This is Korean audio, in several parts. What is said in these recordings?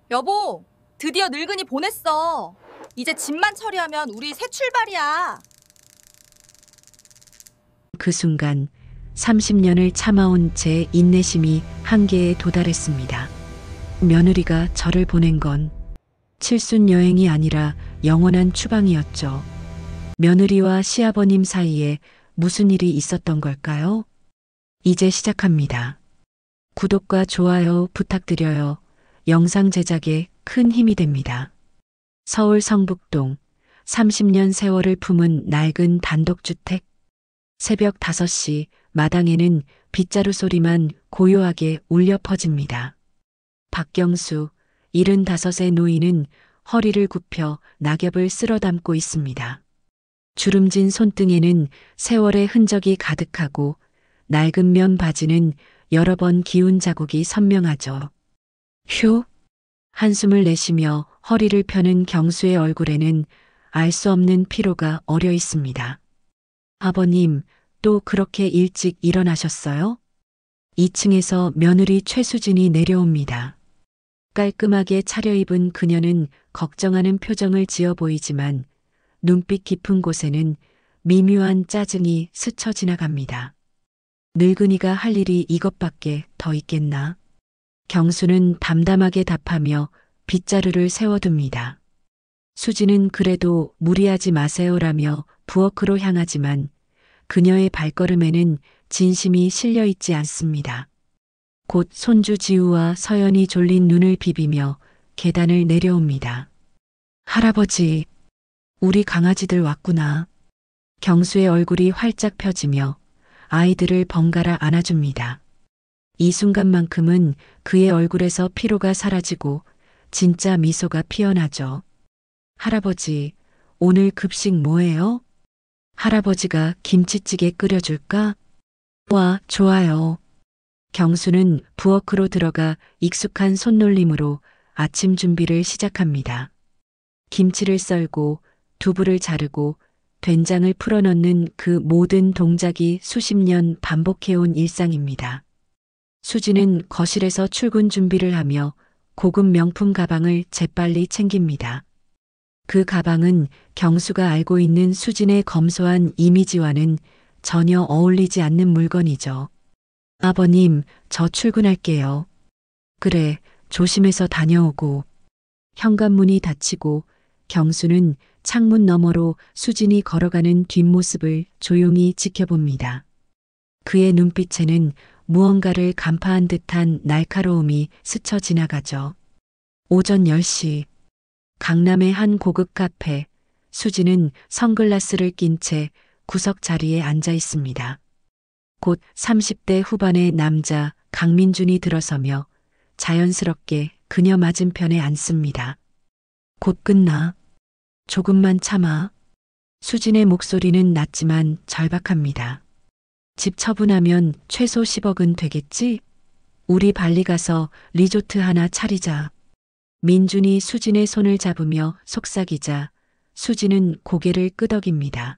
여보, 드디어 늙은이 보냈어. 이제 집만 처리하면 우리 새 출발이야. 그 순간 30년을 참아온 제 인내심이 한계에 도달했습니다. 며느리가 저를 보낸 건 칠순 여행이 아니라 영원한 추방이었죠. 며느리와 시아버님 사이에 무슨 일이 있었던 걸까요? 이제 시작합니다. 구독과 좋아요 부탁드려요. 영상 제작에 큰 힘이 됩니다. 서울 성북동 30년 세월을 품은 낡은 단독주택. 새벽 5시 마당에는 빗자루 소리만 고요하게 울려 퍼집니다. 박경수 75의 노인은 허리를 굽혀 낙엽을 쓸어 담고 있습니다. 주름진 손등에는 세월의 흔적이 가득하고 낡은 면 바지는 여러 번 기운 자국이 선명하죠. 휴! 한숨을 내쉬며 허리를 펴는 경수의 얼굴에는 알 수 없는 피로가 어려 있습니다. 아버님, 또 그렇게 일찍 일어나셨어요? 2층에서 며느리 최수진이 내려옵니다. 깔끔하게 차려입은 그녀는 걱정하는 표정을 지어 보이지만 눈빛 깊은 곳에는 미묘한 짜증이 스쳐 지나갑니다. 늙은이가 할 일이 이것밖에 더 있겠나? 경수는 담담하게 답하며 빗자루를 세워둡니다. 수지는 그래도 무리하지 마세요라며 부엌으로 향하지만 그녀의 발걸음에는 진심이 실려 있지 않습니다. 곧 손주 지우와 서연이 졸린 눈을 비비며 계단을 내려옵니다. 할아버지, 우리 강아지들 왔구나. 경수의 얼굴이 활짝 펴지며 아이들을 번갈아 안아줍니다. 이 순간만큼은 그의 얼굴에서 피로가 사라지고 진짜 미소가 피어나죠. 할아버지, 오늘 급식 뭐예요? 할아버지가 김치찌개 끓여줄까? 와, 좋아요. 경수는 부엌으로 들어가 익숙한 손놀림으로 아침 준비를 시작합니다. 김치를 썰고 두부를 자르고 된장을 풀어넣는 그 모든 동작이 수십 년 반복해온 일상입니다. 수지는 거실에서 출근 준비를 하며 고급 명품 가방을 재빨리 챙깁니다. 그 가방은 경수가 알고 있는 수진의 검소한 이미지와는 전혀 어울리지 않는 물건이죠. 아버님, 저 출근할게요. 그래, 조심해서 다녀오고. 현관문이 닫히고 경수는 창문 너머로 수진이 걸어가는 뒷모습을 조용히 지켜봅니다. 그의 눈빛에는 무언가를 간파한 듯한 날카로움이 스쳐 지나가죠. 오전 10시, 강남의 한 고급 카페, 수지는 선글라스를 낀 채 구석 자리에 앉아 있습니다. 곧 30대 후반의 남자 강민준이 들어서며 자연스럽게 그녀 맞은편에 앉습니다. 곧 끝나. 조금만 참아. 수진의 목소리는 낮지만 절박합니다. 집 처분하면 최소 10억은 되겠지? 우리 발리 가서 리조트 하나 차리자. 민준이 수진의 손을 잡으며 속삭이자 수진은 고개를 끄덕입니다.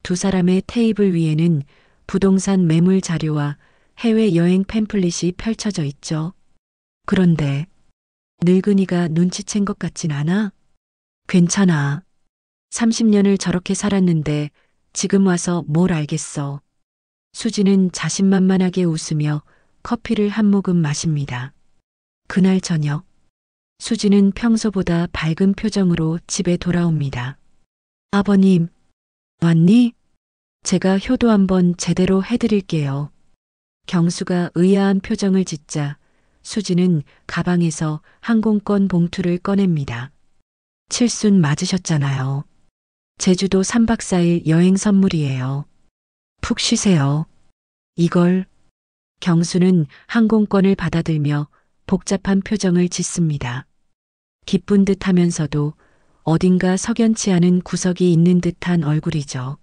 두 사람의 테이블 위에는 부동산 매물 자료와 해외여행 팸플릿이 펼쳐져 있죠. 그런데 늙은이가 눈치챈 것 같진 않아? 괜찮아. 30년을 저렇게 살았는데 지금 와서 뭘 알겠어. 수지는 자신만만하게 웃으며 커피를 한 모금 마십니다. 그날 저녁, 수지는 평소보다 밝은 표정으로 집에 돌아옵니다. 아버님, 왔니? 제가 효도 한번 제대로 해드릴게요. 경수가 의아한 표정을 짓자 수지는 가방에서 항공권 봉투를 꺼냅니다. 칠순 맞으셨잖아요. 제주도 3박 4일 여행 선물이에요. 푹 쉬세요. 이걸. 경수는 항공권을 받아들며 복잡한 표정을 짓습니다. 기쁜 듯 하면서도 어딘가 석연치 않은 구석이 있는 듯한 얼굴이죠.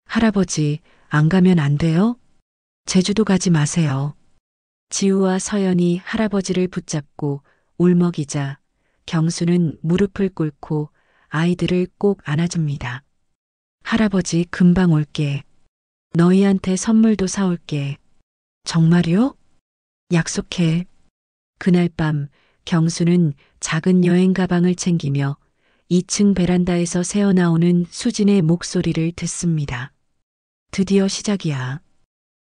할아버지, 안 가면 안 돼요? 제주도 가지 마세요. 지우와 서연이 할아버지를 붙잡고 울먹이자 경수는 무릎을 꿇고 아이들을 꼭 안아줍니다. 할아버지 금방 올게. 너희한테 선물도 사올게. 정말요? 약속해. 그날 밤 경수는 작은 여행 가방을 챙기며 2층 베란다에서 새어나오는 수진의 목소리를 듣습니다. 드디어 시작이야.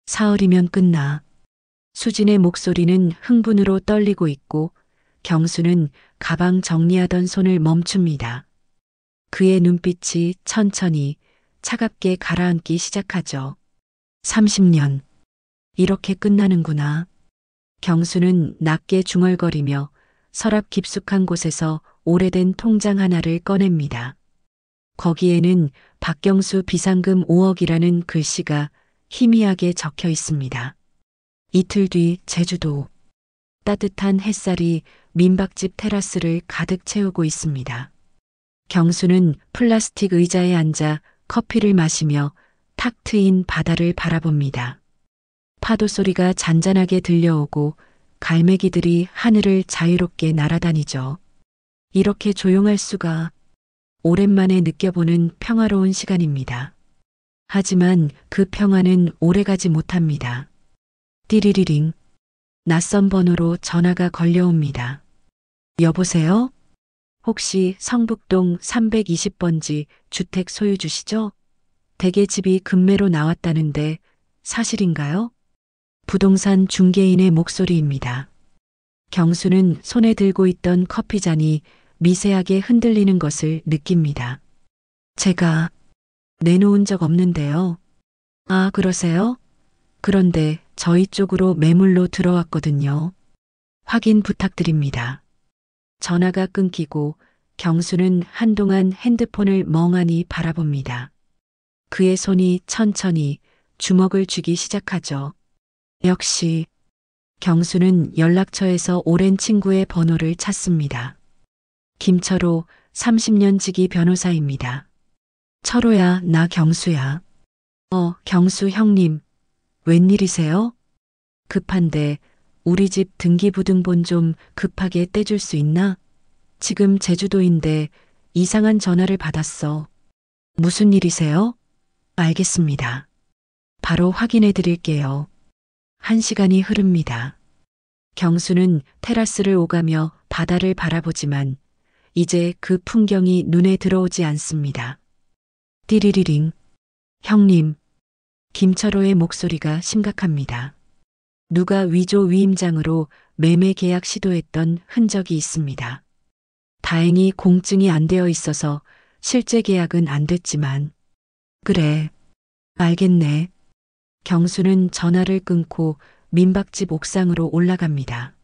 사흘이면 끝나. 수진의 목소리는 흥분으로 떨리고 있고 경수는 가방 정리하던 손을 멈춥니다. 그의 눈빛이 천천히 차갑게 가라앉기 시작하죠. 30년. 이렇게 끝나는구나. 경수는 낮게 중얼거리며 서랍 깊숙한 곳에서 오래된 통장 하나를 꺼냅니다. 거기에는 박경수 비상금 5억이라는 글씨가 희미하게 적혀 있습니다. 이틀 뒤 제주도. 따뜻한 햇살이 민박집 테라스를 가득 채우고 있습니다. 경수는 플라스틱 의자에 앉아 커피를 마시며 탁 트인 바다를 바라봅니다. 파도 소리가 잔잔하게 들려오고 갈매기들이 하늘을 자유롭게 날아다니죠. 이렇게 조용할 수가. 오랜만에 느껴보는 평화로운 시간입니다. 하지만 그 평화는 오래가지 못합니다. 띠리리링. 낯선 번호로 전화가 걸려옵니다. 여보세요? 혹시 성북동 320번지 주택 소유주시죠? 대개 집이 급매로 나왔다는데 사실인가요? 부동산 중개인의 목소리입니다. 경수는 손에 들고 있던 커피잔이 미세하게 흔들리는 것을 느낍니다. 제가 내놓은 적 없는데요. 아, 그러세요? 그런데 저희 쪽으로 매물로 들어왔거든요. 확인 부탁드립니다. 전화가 끊기고 경수는 한동안 핸드폰을 멍하니 바라봅니다. 그의 손이 천천히 주먹을 쥐기 시작하죠. 역시 경수는 연락처에서 오랜 친구의 번호를 찾습니다. 김철호 30년 지기 변호사입니다. 철호야, 나 경수야. 경수 형님. 웬일이세요? 급한데 우리 집 등기부등본 좀 급하게 떼줄 수 있나? 지금 제주도인데 이상한 전화를 받았어. 무슨 일이세요? 알겠습니다. 바로 확인해 드릴게요. 1시간이 흐릅니다. 경수는 테라스를 오가며 바다를 바라보지만 이제 그 풍경이 눈에 들어오지 않습니다. 띠리리링. 형님. 김철호의 목소리가 심각합니다. 누가 위조 위임장으로 매매 계약 시도했던 흔적이 있습니다. 다행히 공증이 안 되어 있어서 실제 계약은 안 됐지만. 그래. 알겠네. 경수는 전화를 끊고 민박집 옥상으로 올라갑니다.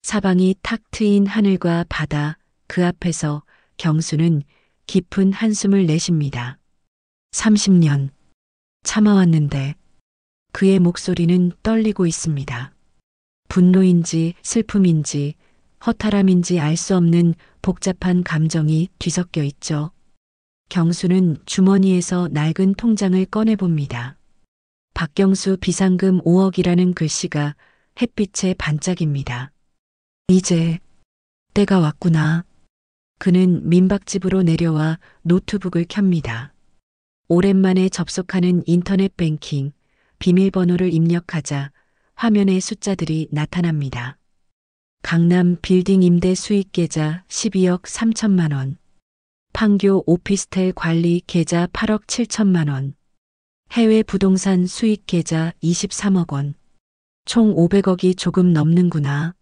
사방이 탁 트인 하늘과 바다, 그 앞에서 경수는 깊은 한숨을 내쉽니다. 30년. 참아왔는데 그의 목소리는 떨리고 있습니다. 분노인지 슬픔인지 허탈함인지 알 수 없는 복잡한 감정이 뒤섞여 있죠. 경수는 주머니에서 낡은 통장을 꺼내봅니다. 박경수 비상금 5억이라는 글씨가 햇빛에 반짝입니다. 이제 때가 왔구나. 그는 민박집으로 내려와 노트북을 켭니다. 오랜만에 접속하는 인터넷 뱅킹, 비밀번호를 입력하자 화면에 숫자들이 나타납니다. 강남 빌딩 임대 수익 계좌 12억 3천만 원. 판교 오피스텔 관리 계좌 8억 7천만 원. 해외 부동산 수익 계좌 23억 원. 총 500억이 조금 넘는구나.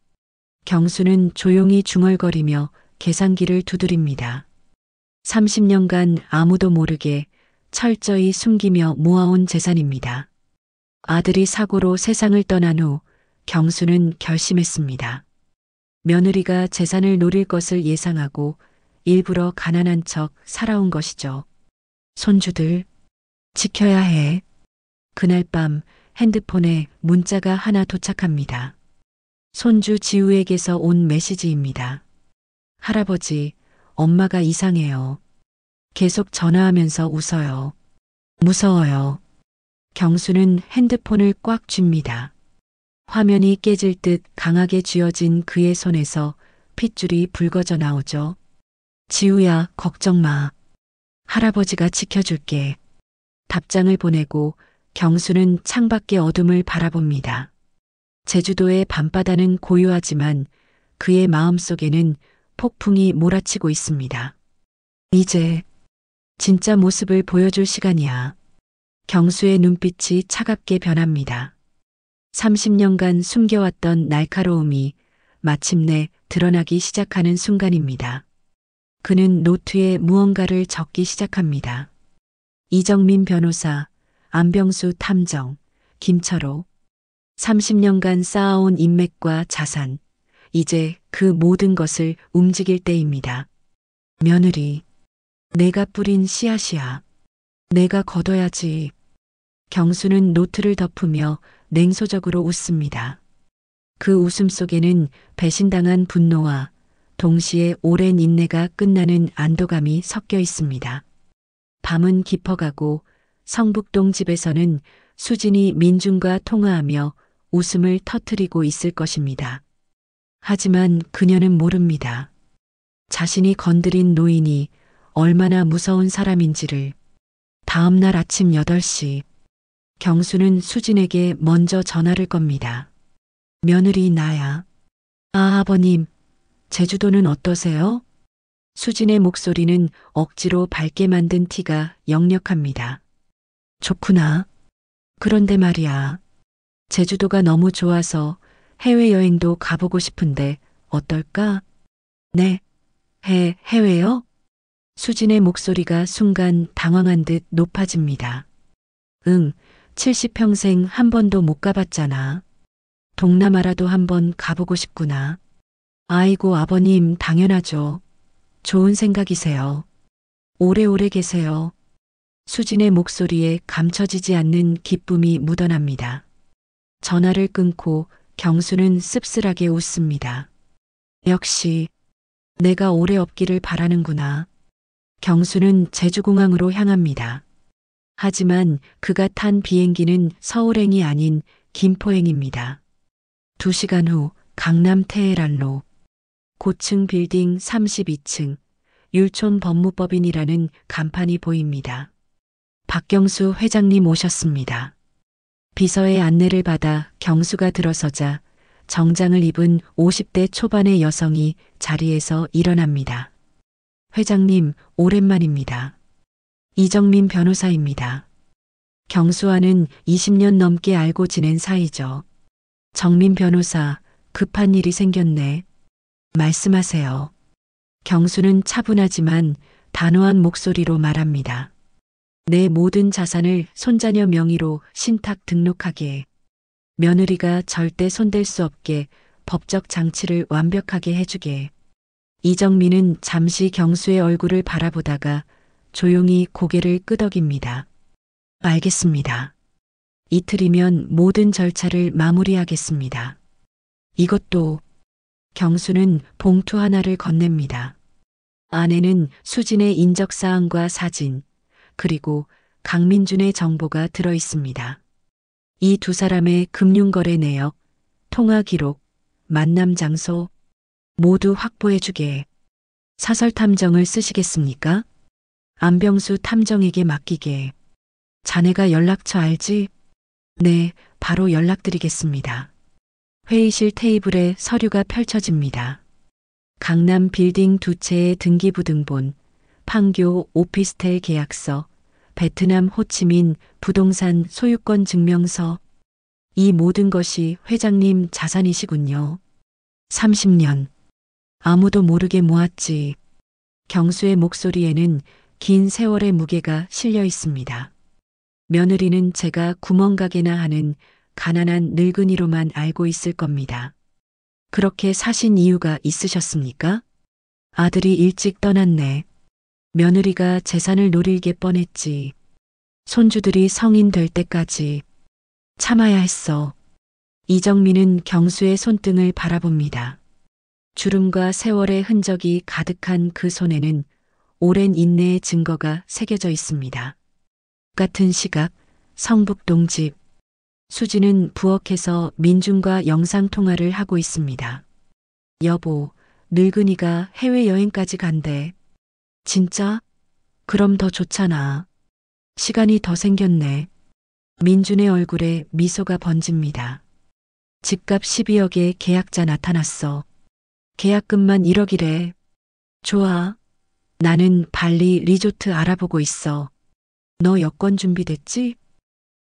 경수는 조용히 중얼거리며 계산기를 두드립니다. 30년간 아무도 모르게 철저히 숨기며 모아온 재산입니다. 아들이 사고로 세상을 떠난 후 경수는 결심했습니다. 며느리가 재산을 노릴 것을 예상하고 일부러 가난한 척 살아온 것이죠. 손주들, 지켜야 해. 그날 밤 핸드폰에 문자가 하나 도착합니다. 손주 지우에게서 온 메시지입니다. 할아버지, 엄마가 이상해요. 계속 전화하면서 웃어요. 무서워요. 경수는 핸드폰을 꽉 쥡니다. 화면이 깨질 듯 강하게 쥐어진 그의 손에서 핏줄이 붉어져 나오죠. 지우야, 걱정 마. 할아버지가 지켜줄게. 답장을 보내고 경수는 창밖의 어둠을 바라봅니다. 제주도의 밤바다는 고요하지만 그의 마음속에는 폭풍이 몰아치고 있습니다. 이제 진짜 모습을 보여줄 시간이야. 경수의 눈빛이 차갑게 변합니다. 30년간 숨겨왔던 날카로움이 마침내 드러나기 시작하는 순간입니다. 그는 노트에 무언가를 적기 시작합니다. 이정민 변호사, 안병수 탐정, 김철호. 30년간 쌓아온 인맥과 자산. 이제 그 모든 것을 움직일 때입니다. 며느리, 내가 뿌린 씨앗이야. 내가 거둬야지. 경수는 노트를 덮으며 냉소적으로 웃습니다. 그 웃음 속에는 배신당한 분노와 동시에 오랜 인내가 끝나는 안도감이 섞여 있습니다. 밤은 깊어가고 성북동 집에서는 수진이 민중과 통화하며 웃음을 터뜨리고 있을 것입니다. 하지만 그녀는 모릅니다. 자신이 건드린 노인이 얼마나 무서운 사람인지를. 다음 날 아침 8시 경수는 수진에게 먼저 전화를 겁니다. 며느리 나야. 아버님, 제주도는 어떠세요? 수진의 목소리는 억지로 밝게 만든 티가 역력합니다. 좋구나. 그런데 말이야. 제주도가 너무 좋아서 해외여행도 가보고 싶은데 어떨까? 네. 해외요? 수진의 목소리가 순간 당황한 듯 높아집니다. 70평생 한 번도 못 가봤잖아. 동남아라도 한번 가보고 싶구나. 아이고 아버님 당연하죠. 좋은 생각이세요. 오래오래 계세요. 수진의 목소리에 감춰지지 않는 기쁨이 묻어납니다. 전화를 끊고 경수는 씁쓸하게 웃습니다. 역시 내가 오래 없기를 바라는구나. 경수는 제주공항으로 향합니다. 하지만 그가 탄 비행기는 서울행이 아닌 김포행입니다. 2시간 후 강남 테헤란로 고층 빌딩 32층 율촌 법무법인이라는 간판이 보입니다. 박경수 회장님 오셨습니다. 비서의 안내를 받아 경수가 들어서자 정장을 입은 50대 초반의 여성이 자리에서 일어납니다. 회장님, 오랜만입니다. 이정민 변호사입니다. 경수와는 20년 넘게 알고 지낸 사이죠. 정민 변호사, 급한 일이 생겼네. 말씀하세요. 경수는 차분하지만 단호한 목소리로 말합니다. 내 모든 자산을 손자녀 명의로 신탁 등록하게. 며느리가 절대 손댈 수 없게 법적 장치를 완벽하게 해주게. 이정민은 잠시 경수의 얼굴을 바라보다가 조용히 고개를 끄덕입니다. 알겠습니다. 이틀이면 모든 절차를 마무리하겠습니다. 이것도. 경수는 봉투 하나를 건넵니다. 안에는 수진의 인적사항과 사진, 그리고 강민준의 정보가 들어 있습니다. 이 두 사람의 금융거래 내역, 통화 기록, 만남 장소 모두 확보해주게. 사설 탐정을 쓰시겠습니까? 안병수 탐정에게 맡기게. 자네가 연락처 알지? 네, 바로 연락드리겠습니다. 회의실 테이블에 서류가 펼쳐집니다. 강남 빌딩 2채의 등기부등본, 판교 오피스텔 계약서, 베트남 호치민 부동산 소유권 증명서. 이 모든 것이 회장님 자산이시군요. 30년. 아무도 모르게 모았지. 경수의 목소리에는 긴 세월의 무게가 실려 있습니다. 며느리는 제가 구멍가게나 하는 가난한 늙은이로만 알고 있을 겁니다. 그렇게 사신 이유가 있으셨습니까? 아들이 일찍 떠났네. 며느리가 재산을 노리게 뻔했지. 손주들이 성인 될 때까지 참아야 했어. 이정민은 경수의 손등을 바라봅니다. 주름과 세월의 흔적이 가득한 그 손에는 오랜 인내의 증거가 새겨져 있습니다. 같은 시각 성북동 집. 수지는 부엌에서 민준과 영상통화를 하고 있습니다. 여보, 늙은이가 해외여행까지 간대. 진짜? 그럼 더 좋잖아. 시간이 더 생겼네. 민준의 얼굴에 미소가 번집니다. 집값 12억의 계약자 나타났어. 계약금만 1억이래. 좋아. 나는 발리 리조트 알아보고 있어. 너 여권 준비됐지?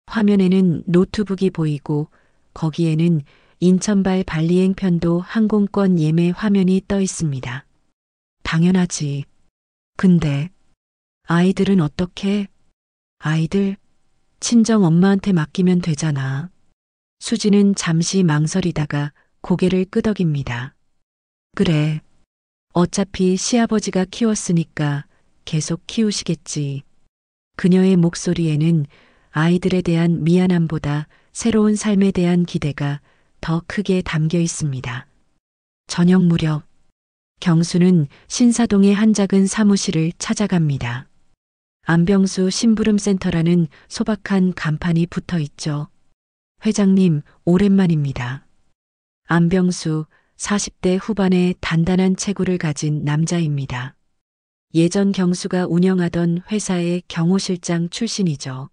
화면에는 노트북이 보이고 거기에는 인천발 발리행 편도 항공권 예매 화면이 떠 있습니다. 당연하지. 근데 아이들은 어떻게? 아이들? 친정 엄마한테 맡기면 되잖아. 수지는 잠시 망설이다가 고개를 끄덕입니다. 그래. 어차피 시아버지가 키웠으니까 계속 키우시겠지. 그녀의 목소리에는 아이들에 대한 미안함보다 새로운 삶에 대한 기대가 더 크게 담겨 있습니다. 저녁 무렵 경수는 신사동의 한 작은 사무실을 찾아갑니다. 안병수 심부름센터라는 소박한 간판이 붙어 있죠. 회장님, 오랜만입니다. 안병수 40대 후반의 단단한 체구를 가진 남자입니다. 예전 경수가 운영하던 회사의 경호실장 출신이죠.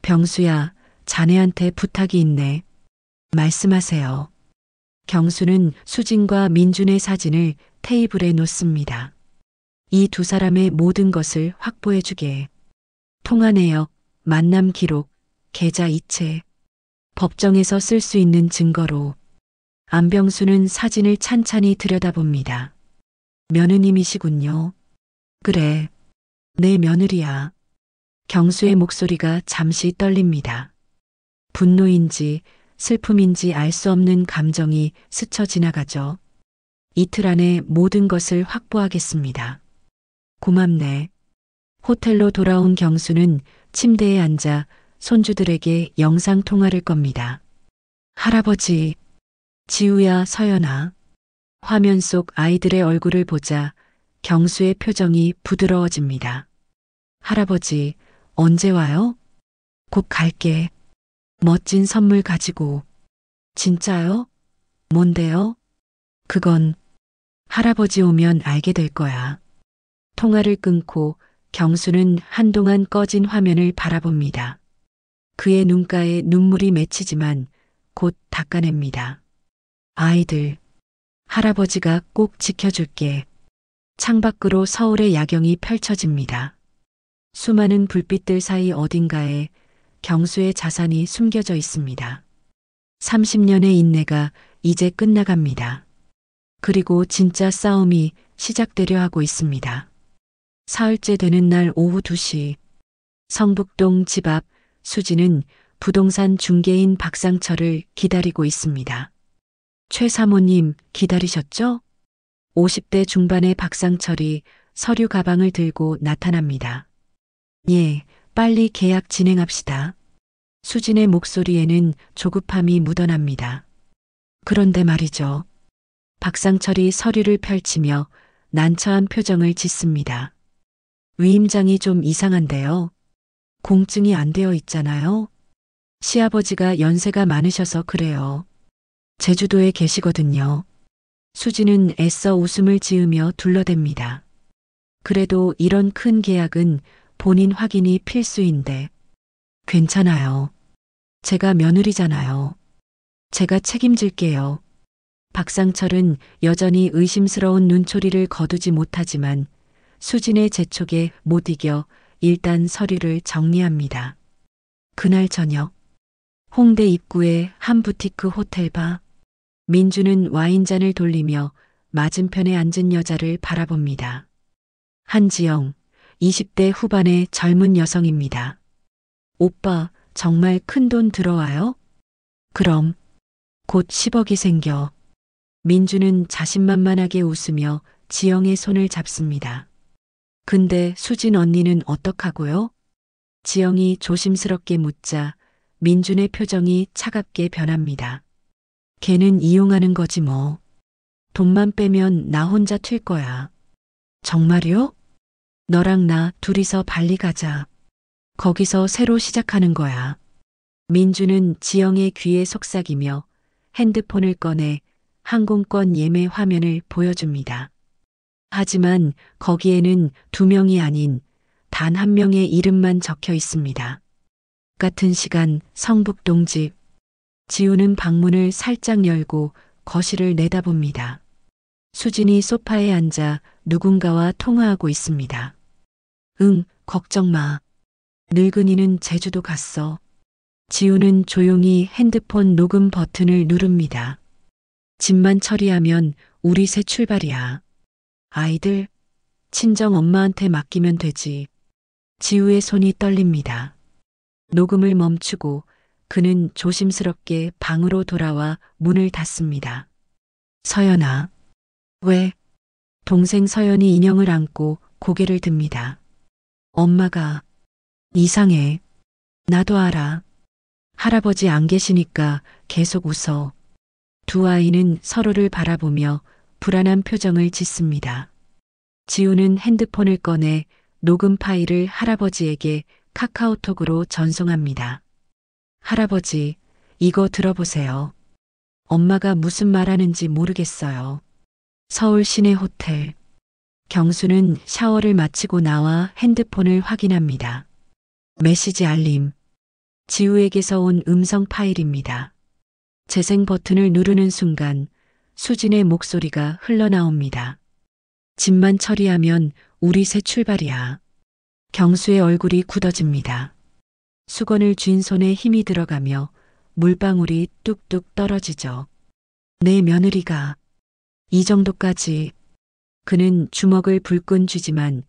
병수야, 자네한테 부탁이 있네. 말씀하세요. 경수는 수진과 민준의 사진을 테이블에 놓습니다. 이 두 사람의 모든 것을 확보해 주게. 통화 내역, 만남 기록, 계좌 이체, 법정에서 쓸 수 있는 증거로. 안병수는 사진을 찬찬히 들여다봅니다. 며느님이시군요. 그래, 내 며느리야. 경수의 목소리가 잠시 떨립니다. 분노인지 슬픔인지 알 수 없는 감정이 스쳐 지나가죠. 이틀 안에 모든 것을 확보하겠습니다. 고맙네. 호텔로 돌아온 경수는 침대에 앉아 손주들에게 영상 통화를 겁니다. 할아버지, 지우야, 서연아. 화면 속 아이들의 얼굴을 보자 경수의 표정이 부드러워집니다. 할아버지, 언제 와요? 곧 갈게. 멋진 선물 가지고. 진짜요? 뭔데요? 그건 할아버지 오면 알게 될 거야. 통화를 끊고 경수는 한동안 꺼진 화면을 바라봅니다. 그의 눈가에 눈물이 맺히지만 곧 닦아냅니다. 아이들, 할아버지가 꼭 지켜줄게. 창밖으로 서울의 야경이 펼쳐집니다. 수많은 불빛들 사이 어딘가에 경수의 자산이 숨겨져 있습니다. 30년의 인내가 이제 끝나갑니다. 그리고 진짜 싸움이 시작되려 하고 있습니다. 사흘째 되는 날 오후 2시, 성북동 집 앞 수지는 부동산 중개인 박상철을 기다리고 있습니다. 최 사모님 기다리셨죠? 50대 중반의 박상철이 서류 가방을 들고 나타납니다. 예, 빨리 계약 진행합시다. 수진의 목소리에는 조급함이 묻어납니다. 그런데 말이죠. 박상철이 서류를 펼치며 난처한 표정을 짓습니다. 위임장이 좀 이상한데요. 공증이 안 되어 있잖아요. 시아버지가 연세가 많으셔서 그래요. 제주도에 계시거든요. 수지는 애써 웃음을 지으며 둘러댑니다. 그래도 이런 큰 계약은 본인 확인이 필수인데. 괜찮아요. 제가 며느리잖아요. 제가 책임질게요. 박상철은 여전히 의심스러운 눈초리를 거두지 못하지만 수진의 재촉에 못 이겨 일단 서류를 정리합니다. 그날 저녁, 홍대 입구의 한 부티크 호텔바, 민주는 와인잔을 돌리며 맞은편에 앉은 여자를 바라봅니다. 한지영, 20대 후반의 젊은 여성입니다. 오빠, 정말 큰 돈 들어와요? 그럼, 곧 10억이 생겨. 민주는 자신만만하게 웃으며 지영의 손을 잡습니다. 근데 수진 언니는 어떡하고요? 지영이 조심스럽게 묻자 민준의 표정이 차갑게 변합니다. 걔는 이용하는 거지 뭐. 돈만 빼면 나 혼자 튈 거야. 정말요? 너랑 나 둘이서 발리 가자. 거기서 새로 시작하는 거야. 민주는 지영의 귀에 속삭이며 핸드폰을 꺼내 항공권 예매 화면을 보여줍니다. 하지만 거기에는 2명이 아닌 단 1명의 이름만 적혀 있습니다. 같은 시간 성북동 집. 지우는 방문을 살짝 열고 거실을 내다봅니다. 수진이 소파에 앉아 누군가와 통화하고 있습니다. 응, 걱정 마. 늙은이는 제주도 갔어. 지우는 조용히 핸드폰 녹음 버튼을 누릅니다. 집만 처리하면 우리 새 출발이야. 아이들, 친정 엄마한테 맡기면 되지. 지우의 손이 떨립니다. 녹음을 멈추고 그는 조심스럽게 방으로 돌아와 문을 닫습니다. 서연아. 왜? 동생 서연이 인형을 안고 고개를 듭니다. 엄마가 이상해. 나도 알아. 할아버지 안 계시니까 계속 웃어. 두 아이는 서로를 바라보며 불안한 표정을 짓습니다. 지우는 핸드폰을 꺼내 녹음 파일을 할아버지에게 카카오톡으로 전송합니다. 할아버지, 이거 들어보세요. 엄마가 무슨 말하는지 모르겠어요. 서울 시내 호텔. 경수는 샤워를 마치고 나와 핸드폰을 확인합니다. 메시지 알림. 지우에게서 온 음성 파일입니다. 재생 버튼을 누르는 순간 수진의 목소리가 흘러나옵니다. 집만 처리하면 우리 새 출발이야. 경수의 얼굴이 굳어집니다. 수건을 쥔 손에 힘이 들어가며 물방울이 뚝뚝 떨어지죠. 내 며느리가 이 정도까지. 그는 주먹을 불끈 쥐지만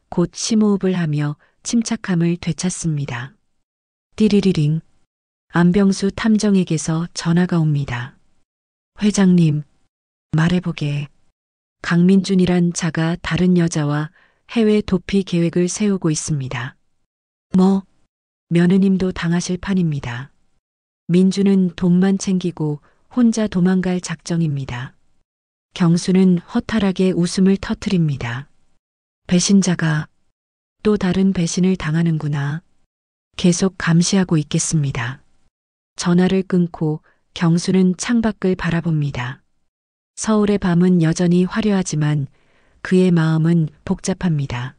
곧 심호흡을 하며 침착함을 되찾습니다. 띠리리링. 안병수 탐정에게서 전화가 옵니다. 회장님, 말해보게. 강민준이란 자가 다른 여자와 해외 도피 계획을 세우고 있습니다. 뭐, 며느님도 당하실 판입니다. 민주는 돈만 챙기고 혼자 도망갈 작정입니다. 경수는 허탈하게 웃음을 터뜨립니다. 배신자가 또 다른 배신을 당하는구나. 계속 감시하고 있겠습니다. 전화를 끊고 경수는 창밖을 바라봅니다. 서울의 밤은 여전히 화려하지만 그의 마음은 복잡합니다.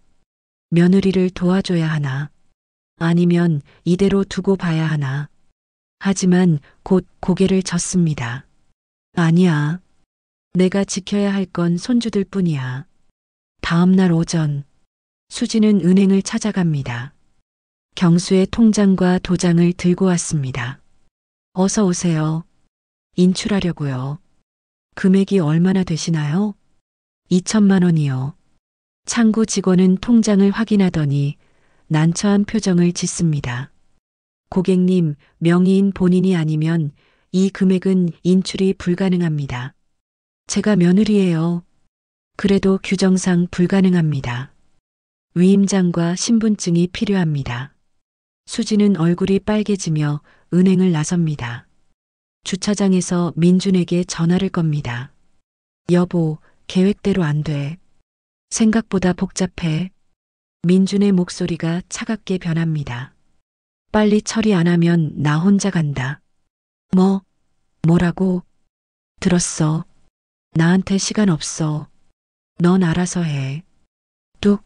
며느리를 도와줘야 하나? 아니면 이대로 두고 봐야 하나? 하지만 곧 고개를 젓습니다. 아니야. 내가 지켜야 할 건 손주들 뿐이야. 다음 날 오전, 수지는 은행을 찾아갑니다. 경수의 통장과 도장을 들고 왔습니다. 어서 오세요. 인출하려고요. 금액이 얼마나 되시나요? 2천만 원이요. 창구 직원은 통장을 확인하더니 난처한 표정을 짓습니다. 고객님, 명의인 본인이 아니면 이 금액은 인출이 불가능합니다. 제가 며느리예요. 그래도 규정상 불가능합니다. 위임장과 신분증이 필요합니다. 수지는 얼굴이 빨개지며 은행을 나섭니다. 주차장에서 민준에게 전화를 겁니다. 여보, 계획대로 안 돼. 생각보다 복잡해. 민준의 목소리가 차갑게 변합니다. 빨리 처리 안 하면 나 혼자 간다. 뭐라고? 들었어. 나한테 시간 없어. 넌 알아서 해. 뚝.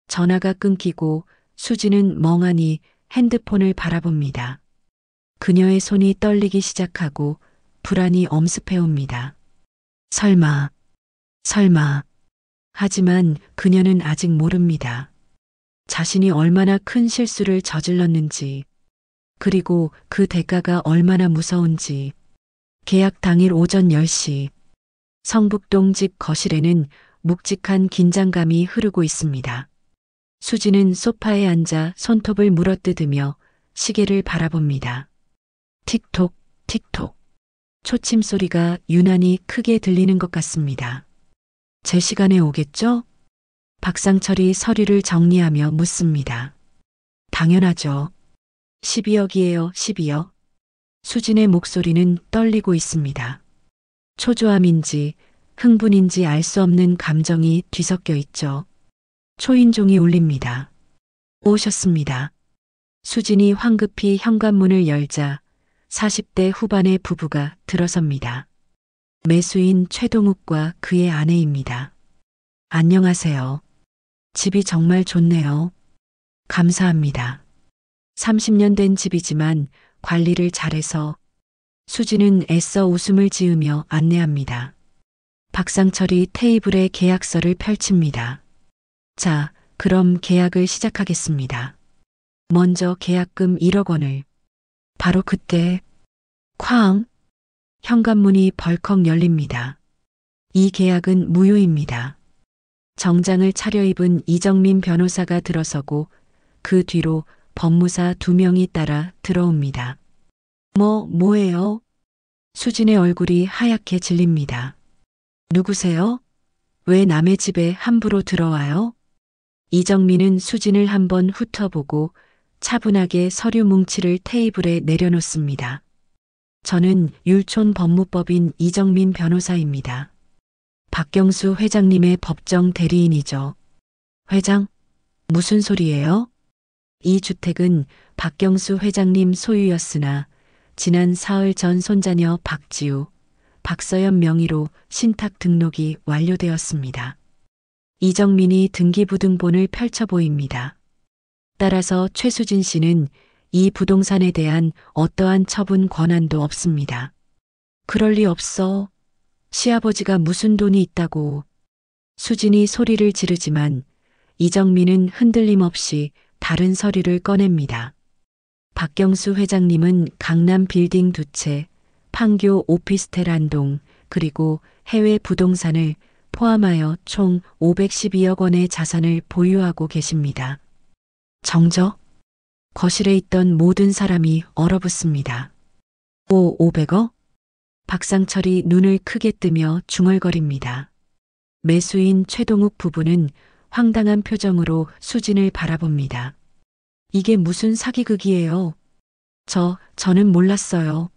전화가 끊기고 수지는 멍하니 핸드폰을 바라봅니다. 그녀의 손이 떨리기 시작하고 불안이 엄습해옵니다. 설마. 하지만 그녀는 아직 모릅니다. 자신이 얼마나 큰 실수를 저질렀는지, 그리고 그 대가가 얼마나 무서운지. 계약 당일 오전 10시. 성북동 집 거실에는 묵직한 긴장감이 흐르고 있습니다. 수지는 소파에 앉아 손톱을 물어뜯으며 시계를 바라봅니다. 틱톡, 틱톡. 초침 소리가 유난히 크게 들리는 것 같습니다. 제 시간에 오겠죠? 박상철이 서류를 정리하며 묻습니다. 당연하죠. 12억이에요, 12억. 수진의 목소리는 떨리고 있습니다. 초조함인지 흥분인지 알 수 없는 감정이 뒤섞여 있죠. 초인종이 울립니다. 오셨습니다. 수진이 황급히 현관문을 열자 40대 후반의 부부가 들어섭니다. 매수인 최동욱과 그의 아내입니다. 안녕하세요. 집이 정말 좋네요. 감사합니다. 30년 된 집이지만 관리를 잘해서. 수지는 애써 웃음을 지으며 안내합니다. 박상철이 테이블에 계약서를 펼칩니다. 자, 그럼 계약을 시작하겠습니다. 먼저 계약금 1억 원을. 바로 그때 쾅! 현관문이 벌컥 열립니다. 이 계약은 무효입니다. 정장을 차려입은 이정민 변호사가 들어서고 그 뒤로 법무사 2명이 따라 들어옵니다. 뭐예요? 수진의 얼굴이 하얗게 질립니다. 누구세요? 왜 남의 집에 함부로 들어와요? 이정민은 수진을 한번 훑어보고 차분하게 서류 뭉치를 테이블에 내려놓습니다. 저는 율촌 법무법인 이정민 변호사입니다. 박경수 회장님의 법정 대리인이죠. 회장? 무슨 소리예요? 이 주택은 박경수 회장님 소유였으나 지난 사흘 전 손자녀 박지우, 박서연 명의로 신탁 등록이 완료되었습니다. 이정민이 등기부등본을 펼쳐 보입니다. 따라서 최수진 씨는 이 부동산에 대한 어떠한 처분 권한도 없습니다. 그럴 리 없어. 시아버지가 무슨 돈이 있다고. 수진이 소리를 지르지만 이정민은 흔들림 없이 다른 서류를 꺼냅니다. 박경수 회장님은 강남 빌딩 2채, 판교 오피스텔 한동, 그리고 해외 부동산을 포함하여 총 512억 원의 자산을 보유하고 계십니다. 정적? 거실에 있던 모든 사람이 얼어붙습니다. 500억? 박상철이 눈을 크게 뜨며 중얼거립니다. 매수인 최동욱 부부는 황당한 표정으로 수진을 바라봅니다. 이게 무슨 사기극이에요? 저는 몰랐어요.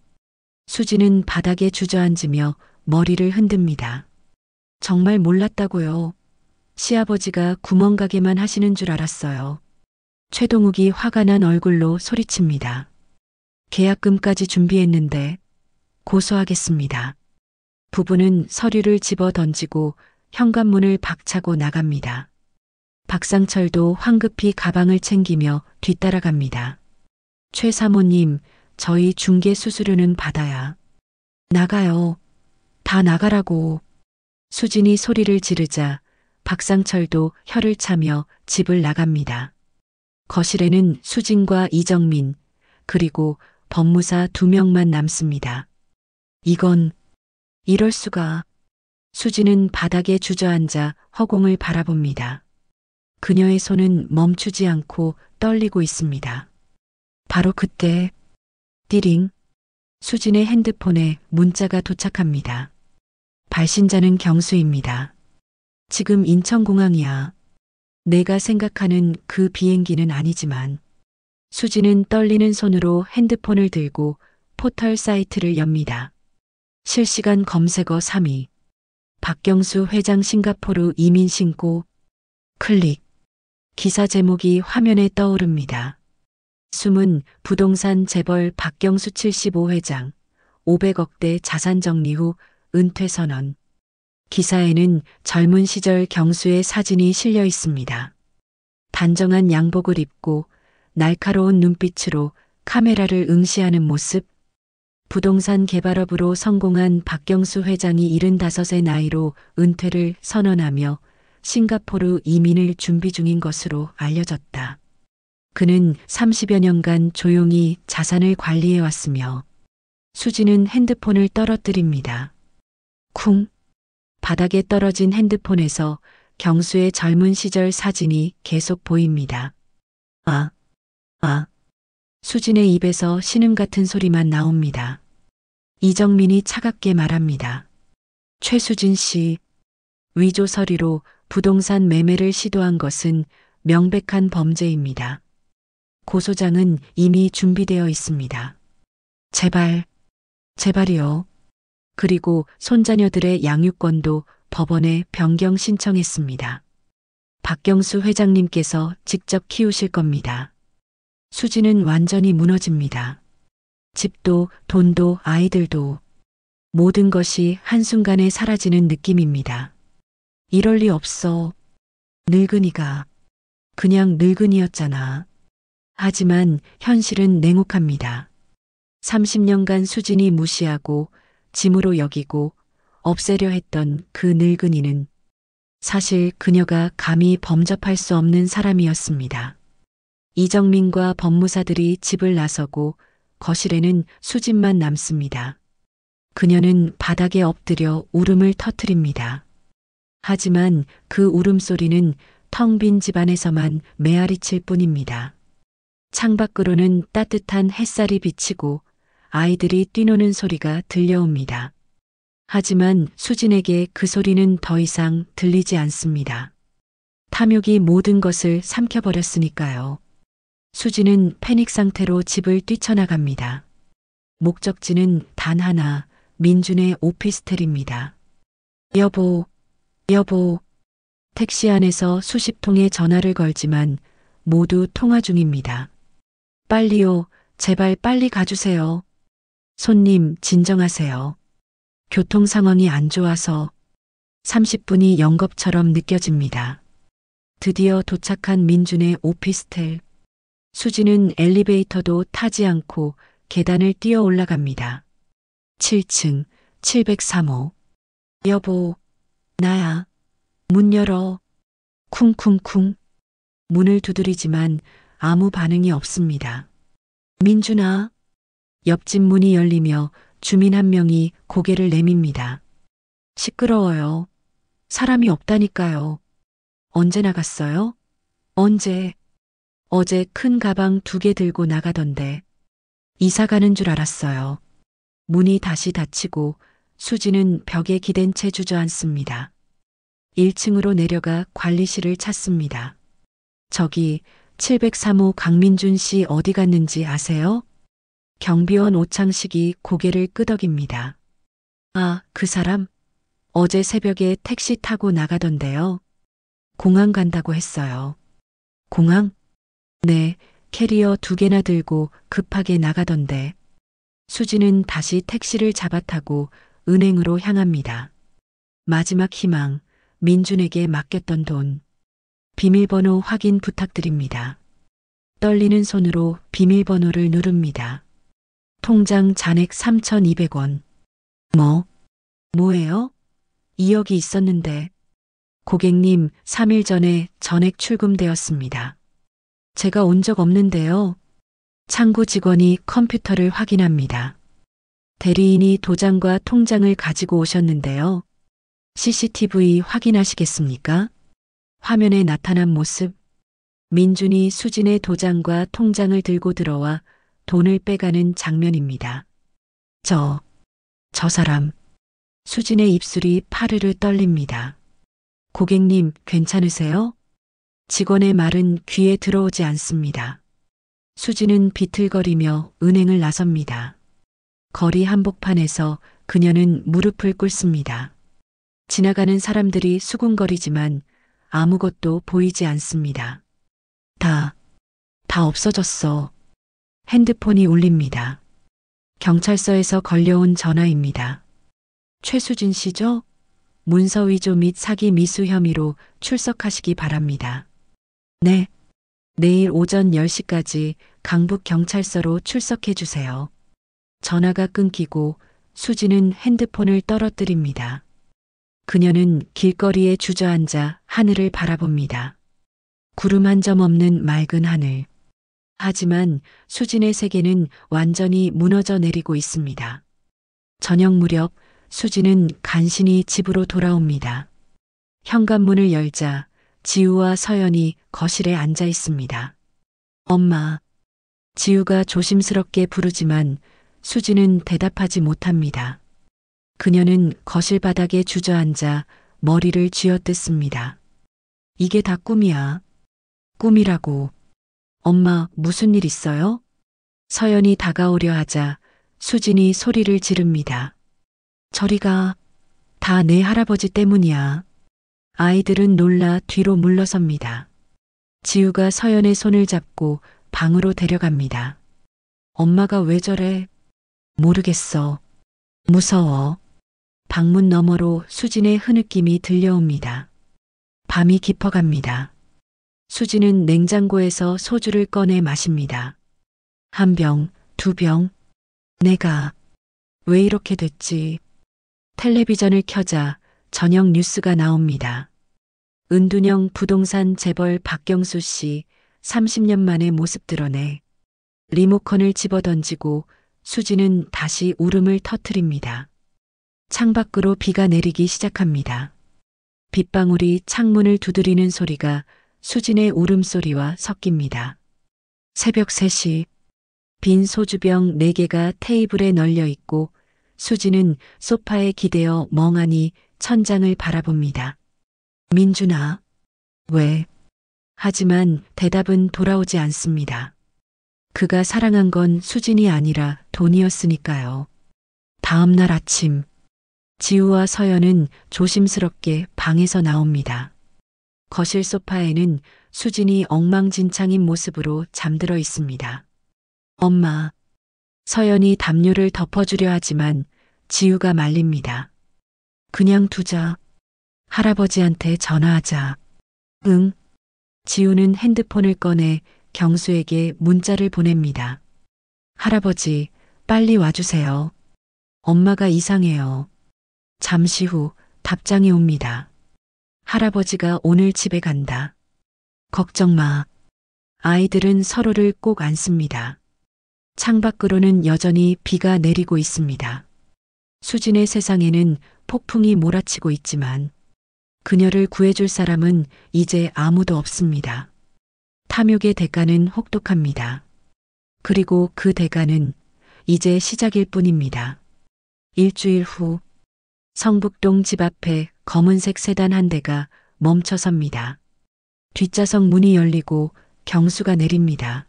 수진은 바닥에 주저앉으며 머리를 흔듭니다. 정말 몰랐다고요. 시아버지가 구멍가게만 하시는 줄 알았어요. 최동욱이 화가 난 얼굴로 소리칩니다. 계약금까지 준비했는데 고소하겠습니다. 부부는 서류를 집어 던지고 현관문을 박차고 나갑니다. 박상철도 황급히 가방을 챙기며 뒤따라갑니다. 최 사모님, 저희 중개 수수료는 받아야. 나가요. 다 나가라고. 수진이 소리를 지르자 박상철도 혀를 차며 집을 나갑니다. 거실에는 수진과 이정민, 그리고 법무사 2명만 남습니다. 이럴 수가. 수진은 바닥에 주저앉아 허공을 바라봅니다. 그녀의 손은 멈추지 않고 떨리고 있습니다. 바로 그때 띠링. 수진의 핸드폰에 문자가 도착합니다. 발신자는 경수입니다. 지금 인천공항이야. 내가 생각하는 그 비행기는 아니지만. 수진은 떨리는 손으로 핸드폰을 들고 포털 사이트를 엽니다. 실시간 검색어 3위. 박경수 회장 싱가포르 이민 신고. 클릭. 기사 제목이 화면에 떠오릅니다. 숨은 부동산 재벌 박경수 75회장, 500억대 자산 정리 후 은퇴 선언. 기사에는 젊은 시절 경수의 사진이 실려 있습니다. 단정한 양복을 입고 날카로운 눈빛으로 카메라를 응시하는 모습. 부동산 개발업으로 성공한 박경수 회장이 75의 나이로 은퇴를 선언하며 싱가포르 이민을 준비 중인 것으로 알려졌다. 그는 30여 년간 조용히 자산을 관리해왔으며 수진은 핸드폰을 떨어뜨립니다. 쿵. 바닥에 떨어진 핸드폰에서 경수의 젊은 시절 사진이 계속 보입니다. 수진의 입에서 신음 같은 소리만 나옵니다. 이정민이 차갑게 말합니다. 최수진 씨, 위조 서류로 부동산 매매를 시도한 것은 명백한 범죄입니다. 고소장은 이미 준비되어 있습니다. 제발이요. 그리고 손자녀들의 양육권도 법원에 변경 신청했습니다. 박경수 회장님께서 직접 키우실 겁니다. 수지는 완전히 무너집니다. 집도 돈도 아이들도 모든 것이 한순간에 사라지는 느낌입니다. 이럴 리 없어. 늙은이가 그냥 늙은이였잖아. 하지만 현실은 냉혹합니다. 30년간 수진이 무시하고 짐으로 여기고 없애려 했던 그 늙은이는 사실 그녀가 감히 범접할 수 없는 사람이었습니다. 이정민과 법무사들이 집을 나서고 거실에는 수진만 남습니다. 그녀는 바닥에 엎드려 울음을 터뜨립니다. 하지만 그 울음소리는 텅 빈 집안에서만 메아리칠 뿐입니다. 창밖으로는 따뜻한 햇살이 비치고 아이들이 뛰노는 소리가 들려옵니다. 하지만 수진에게 그 소리는 더 이상 들리지 않습니다. 탐욕이 모든 것을 삼켜버렸으니까요. 수진은 패닉 상태로 집을 뛰쳐나갑니다. 목적지는 단 하나, 민준의 오피스텔입니다. 여보, 여보. 택시 안에서 수십 통의 전화를 걸지만 모두 통화 중입니다. 빨리요, 제발 빨리 가주세요. 손님, 진정하세요. 교통 상황이 안 좋아서 30분이 연겁처럼 느껴집니다. 드디어 도착한 민준의 오피스텔. 수지는 엘리베이터도 타지 않고 계단을 뛰어 올라갑니다. 7층 703호. 여보, 나야. 문 열어. 쿵쿵쿵. 문을 두드리지만 아무 반응이 없습니다. 민준아. 옆집 문이 열리며 주민 한 명이 고개를 내밉니다. 시끄러워요. 사람이 없다니까요. 언제 나갔어요? 언제? 어제 큰 가방 2개 들고 나가던데. 이사 가는 줄 알았어요. 문이 다시 닫히고 수지는 벽에 기댄 채 주저앉습니다. 1층으로 내려가 관리실을 찾습니다. 저기 703호 강민준 씨 어디 갔는지 아세요? 경비원 오창식이 고개를 끄덕입니다. 아, 그 사람? 어제 새벽에 택시 타고 나가던데요. 공항 간다고 했어요. 공항? 네, 캐리어 2개나 들고 급하게 나가던데. 수지는 다시 택시를 잡아타고 은행으로 향합니다. 마지막 희망, 민준에게 맡겼던 돈. 비밀번호 확인 부탁드립니다. 떨리는 손으로 비밀번호를 누릅니다. 통장 잔액 3,200원. 뭐예요? 2억이 있었는데. 고객님, 3일 전에 전액 출금되었습니다. 제가 온 적 없는데요. 창구 직원이 컴퓨터를 확인합니다. 대리인이 도장과 통장을 가지고 오셨는데요. CCTV 확인하시겠습니까? 화면에 나타난 모습. 민준이 수진의 도장과 통장을 들고 들어와 돈을 빼가는 장면입니다. 저 사람. 수진의 입술이 파르르 떨립니다. 고객님, 괜찮으세요? 직원의 말은 귀에 들어오지 않습니다. 수진은 비틀거리며 은행을 나섭니다. 거리 한복판에서 그녀는 무릎을 꿇습니다. 지나가는 사람들이 수군거리지만 아무것도 보이지 않습니다. 다 없어졌어. 핸드폰이 울립니다. 경찰서에서 걸려온 전화입니다. 최수진 씨죠? 문서 위조 및 사기 미수 혐의로 출석하시기 바랍니다. 네. 내일 오전 10시까지 강북경찰서로 출석해 주세요. 전화가 끊기고 수지는 핸드폰을 떨어뜨립니다. 그녀는 길거리에 주저앉아 하늘을 바라봅니다. 구름 한 점 없는 맑은 하늘. 하지만 수진의 세계는 완전히 무너져 내리고 있습니다. 저녁 무렵 수진은 간신히 집으로 돌아옵니다. 현관문을 열자 지우와 서연이 거실에 앉아 있습니다. 엄마. 지우가 조심스럽게 부르지만 수진은 대답하지 못합니다. 그녀는 거실 바닥에 주저앉아 머리를 쥐어뜯습니다. 이게 다 꿈이야. 꿈이라고. 엄마, 무슨 일 있어요? 서연이 다가오려 하자 수진이 소리를 지릅니다. 저리 가. 다 내 할아버지 때문이야. 아이들은 놀라 뒤로 물러섭니다. 지우가 서연의 손을 잡고 방으로 데려갑니다. 엄마가 왜 저래? 모르겠어. 무서워. 방문 너머로 수진의 흐느낌이 들려옵니다. 밤이 깊어갑니다. 수진은 냉장고에서 소주를 꺼내 마십니다. 1병, 2병. 내가 왜 이렇게 됐지? 텔레비전을 켜자 저녁 뉴스가 나옵니다. 은둔형 부동산 재벌 박경수 씨 30년 만에 모습 드러내 리모컨을 집어던지고 수지는 다시 울음을 터뜨립니다. 창밖으로 비가 내리기 시작합니다. 빗방울이 창문을 두드리는 소리가 수진의 울음소리와 섞입니다. 새벽 3시 빈 소주병 4개가 테이블에 널려 있고 수지는 소파에 기대어 멍하니 천장을 바라봅니다. 민준아, 왜? 하지만 대답은 돌아오지 않습니다. 그가 사랑한 건 수진이 아니라 돈이었으니까요. 다음 날 아침, 지우와 서연은 조심스럽게 방에서 나옵니다. 거실 소파에는 수진이 엉망진창인 모습으로 잠들어 있습니다. 엄마, 서연이 담요를 덮어주려 하지만 지우가 말립니다. 그냥 두자. 할아버지한테 전화하자. 응. 지우는 핸드폰을 꺼내 경수에게 문자를 보냅니다. 할아버지, 빨리 와주세요. 엄마가 이상해요. 잠시 후 답장이 옵니다. 할아버지가 오늘 집에 간다. 걱정 마. 아이들은 서로를 꼭 안습니다. 창밖으로는 여전히 비가 내리고 있습니다. 수진의 세상에는 폭풍이 몰아치고 있지만 그녀를 구해줄 사람은 이제 아무도 없습니다. 탐욕의 대가는 혹독합니다. 그리고 그 대가는 이제 시작일 뿐입니다. 일주일 후 성북동 집 앞에 검은색 세단 한 대가 멈춰섭니다. 뒷좌석 문이 열리고 경수가 내립니다.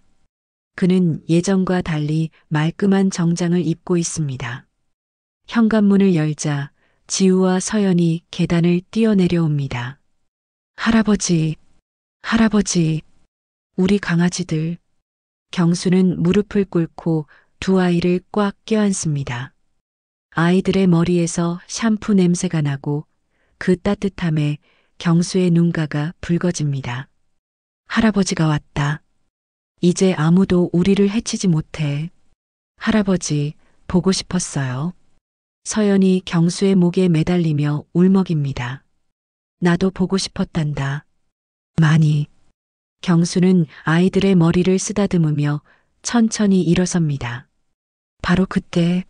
그는 예전과 달리 말끔한 정장을 입고 있습니다. 현관문을 열자 지우와 서연이 계단을 뛰어내려옵니다. 할아버지, 할아버지, 우리 강아지들. 경수는 무릎을 꿇고 두 아이를 꽉 껴안습니다. 아이들의 머리에서 샴푸 냄새가 나고 그 따뜻함에 경수의 눈가가 붉어집니다. 할아버지가 왔다. 이제 아무도 우리를 해치지 못해. 할아버지, 보고 싶었어요. 서연이 경수의 목에 매달리며 울먹입니다. 나도 보고 싶었단다. 많이. 경수는 아이들의 머리를 쓰다듬으며 천천히 일어섭니다. 바로 그때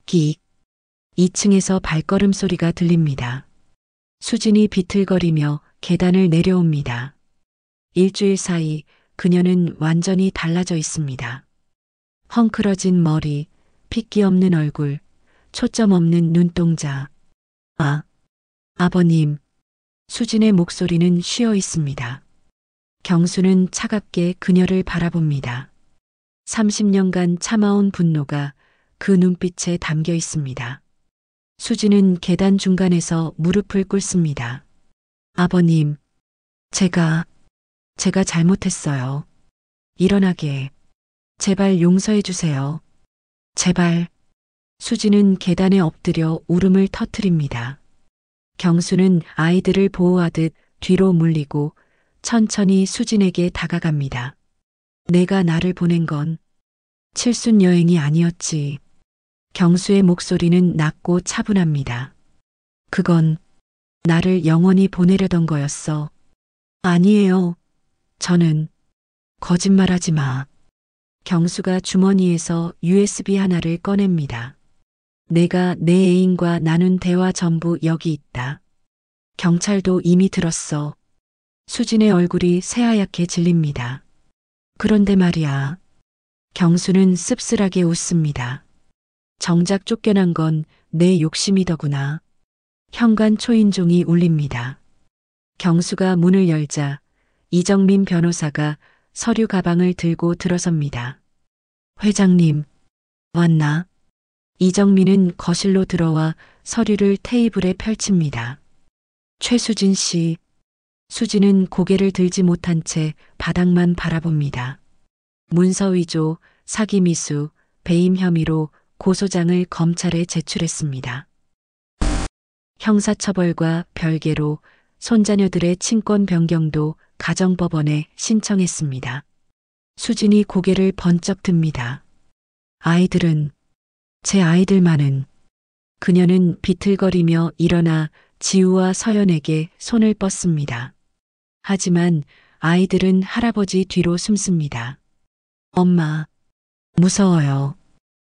끽 2층에서 발걸음 소리가 들립니다. 수진이 비틀거리며 계단을 내려옵니다. 일주일 사이 그녀는 완전히 달라져 있습니다. 헝클어진 머리, 핏기 없는 얼굴, 초점 없는 눈동자. 아버님. 수진의 목소리는 쉬어 있습니다. 경수는 차갑게 그녀를 바라봅니다. 30년간 참아온 분노가 그 눈빛에 담겨 있습니다. 수진은 계단 중간에서 무릎을 꿇습니다. 아버님, 제가 잘못했어요. 일어나게. 제발 용서해 주세요. 제발. 수진은 계단에 엎드려 울음을 터뜨립니다. 경수는 아이들을 보호하듯 뒤로 물리고 천천히 수진에게 다가갑니다. 내가 나를 보낸 건 칠순 여행이 아니었지. 경수의 목소리는 낮고 차분합니다. 그건 나를 영원히 보내려던 거였어. 아니에요. 저는 거짓말하지 마. 경수가 주머니에서 USB 하나를 꺼냅니다. 내가 내 애인과 나눈 대화 전부 여기 있다. 경찰도 이미 들었어. 수진의 얼굴이 새하얗게 질립니다. 그런데 말이야. 경수는 씁쓸하게 웃습니다. 정작 쫓겨난 건 내 욕심이더구나. 현관 초인종이 울립니다. 경수가 문을 열자 이정민 변호사가 서류 가방을 들고 들어섭니다. 회장님, 왔나? 이정민은 거실로 들어와 서류를 테이블에 펼칩니다. 최수진 씨. 수진은 고개를 들지 못한 채 바닥만 바라봅니다. 문서 위조, 사기 미수, 배임 혐의로 고소장을 검찰에 제출했습니다. 형사처벌과 별개로 손자녀들의 친권 변경도 가정법원에 신청했습니다. 수진이 고개를 번쩍 듭니다. 아이들은, 제 아이들만은 그녀는 비틀거리며 일어나 지우와 서연에게 손을 뻗습니다. 하지만 아이들은 할아버지 뒤로 숨습니다. 엄마, 무서워요.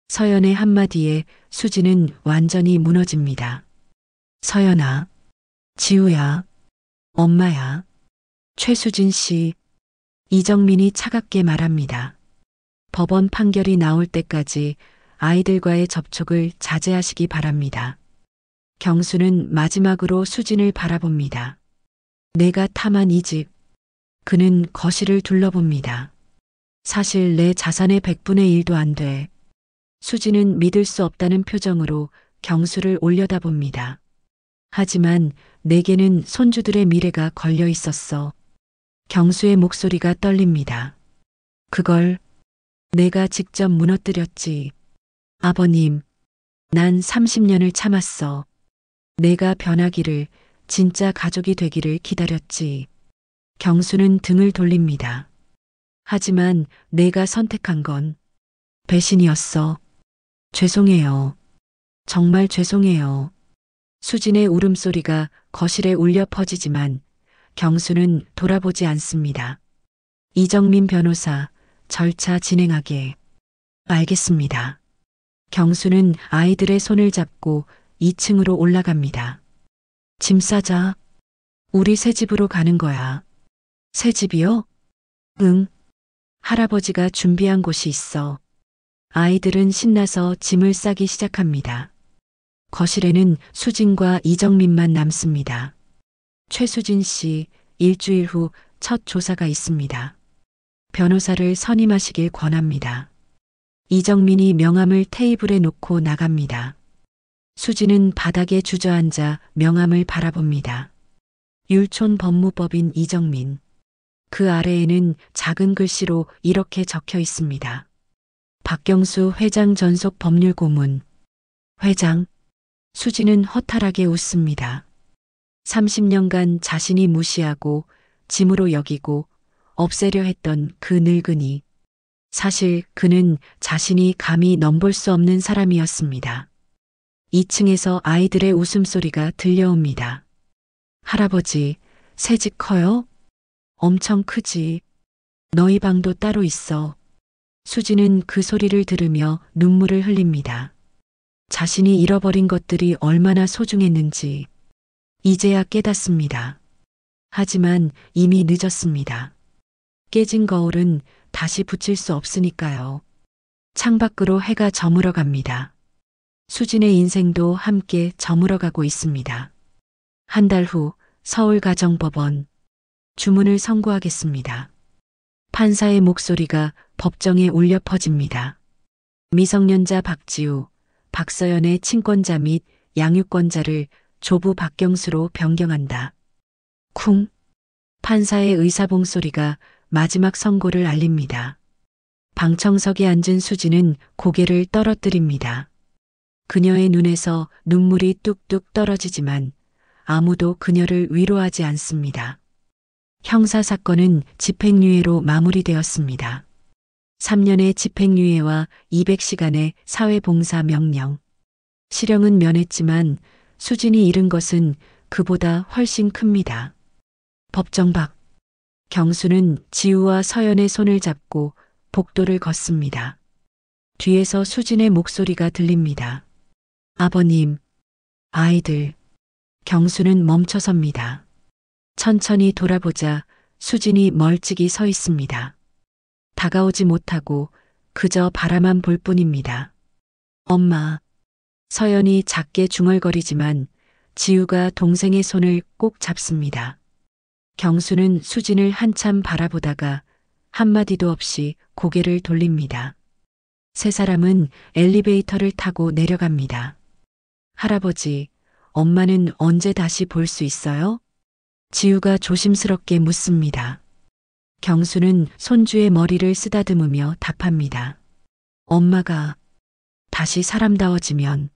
서연의 한마디에 수지는 완전히 무너집니다. 서연아, 지우야, 엄마야. 최수진 씨, 이정민이 차갑게 말합니다. 법원 판결이 나올 때까지 아이들과의 접촉을 자제하시기 바랍니다. 경수는 마지막으로 수진을 바라봅니다. 내가 탐한 이 집. 그는 거실을 둘러봅니다. 사실 내 자산의 100분의 1도 안 돼. 수진은 믿을 수 없다는 표정으로 경수를 올려다봅니다. 하지만 내게는 손주들의 미래가 걸려 있었어. 경수의 목소리가 떨립니다. 그걸 내가 직접 무너뜨렸지. 아버님, 난 30년을 참았어. 내가 변하기를, 진짜 가족이 되기를 기다렸지. 경수는 등을 돌립니다. 하지만 내가 선택한 건 배신이었어. 죄송해요. 정말 죄송해요. 수진의 울음소리가 거실에 울려 퍼지지만 경수는 돌아보지 않습니다. 이정민 변호사, 절차 진행하게. 알겠습니다. 경수는 아이들의 손을 잡고 2층으로 올라갑니다. 짐 싸자. 우리 새 집으로 가는 거야. 새 집이요? 응. 할아버지가 준비한 곳이 있어. 아이들은 신나서 짐을 싸기 시작합니다. 거실에는 수진과 이정민만 남습니다. 최수진 씨, 일주일 후 첫 조사가 있습니다. 변호사를 선임하시길 권합니다. 이정민이 명함을 테이블에 놓고 나갑니다. 수진은 바닥에 주저앉아 명함을 바라봅니다. 율촌 법무법인 이정민. 그 아래에는 작은 글씨로 이렇게 적혀 있습니다. 박경수 회장 전속 법률고문. 회장. 수진은 허탈하게 웃습니다. 30년간 자신이 무시하고 짐으로 여기고 없애려 했던 그 늙은이. 사실 그는 자신이 감히 넘볼 수 없는 사람이었습니다. 2층에서 아이들의 웃음소리가 들려옵니다. 할아버지, 새 집 커요? 엄청 크지. 너희 방도 따로 있어. 수지는 그 소리를 들으며 눈물을 흘립니다. 자신이 잃어버린 것들이 얼마나 소중했는지 이제야 깨닫습니다. 하지만 이미 늦었습니다. 깨진 거울은 다시 붙일 수 없으니까요. 창밖으로 해가 저물어 갑니다. 수진의 인생도 함께 저물어 가고 있습니다. 한 달 후 서울가정법원. 주문을 선고하겠습니다. 판사의 목소리가 법정에 울려 퍼집니다. 미성년자 박지우, 박서연의 친권자 및 양육권자를 조부 박경수로 변경한다. 쿵. 판사의 의사봉 소리가 마지막 선고를 알립니다. 방청석에 앉은 수지는 고개를 떨어뜨립니다. 그녀의 눈에서 눈물이 뚝뚝 떨어지지만 아무도 그녀를 위로하지 않습니다. 형사사건은 집행유예로 마무리되었습니다. 3년의 집행유예와 200시간의 사회봉사 명령. 실형은 면했지만 수진이 잃은 것은 그보다 훨씬 큽니다. 법정 밖. 경수는 지우와 서연의 손을 잡고 복도를 걷습니다. 뒤에서 수진의 목소리가 들립니다. 아버님, 아이들. 경수는 멈춰섭니다. 천천히 돌아보자 수진이 멀찍이 서 있습니다. 다가오지 못하고 그저 바라만 볼 뿐입니다. 엄마. 서연이 작게 중얼거리지만 지우가 동생의 손을 꼭 잡습니다. 경수는 수진을 한참 바라보다가 한마디도 없이 고개를 돌립니다. 세 사람은 엘리베이터를 타고 내려갑니다. 할아버지, 엄마는 언제 다시 볼 수 있어요? 지우가 조심스럽게 묻습니다. 경수는 손주의 머리를 쓰다듬으며 답합니다. 엄마가 다시 사람다워지면.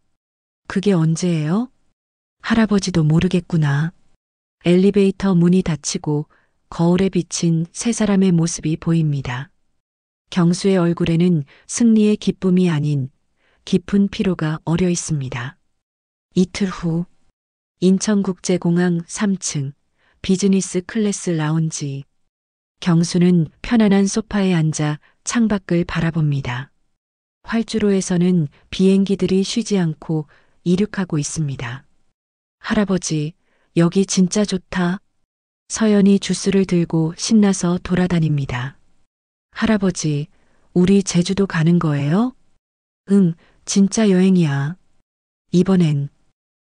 그게 언제예요? 할아버지도 모르겠구나. 엘리베이터 문이 닫히고 거울에 비친 세 사람의 모습이 보입니다. 경수의 얼굴에는 승리의 기쁨이 아닌 깊은 피로가 어려 있습니다. 이틀 후 인천국제공항 3층 비즈니스 클래스 라운지. 경수는 편안한 소파에 앉아 창밖을 바라봅니다. 활주로에서는 비행기들이 쉬지 않고 이륙하고 있습니다. 할아버지, 여기 진짜 좋다. 서연이 주스를 들고 신나서 돌아다닙니다. 할아버지, 우리 제주도 가는 거예요? 응, 진짜 여행이야. 이번엔.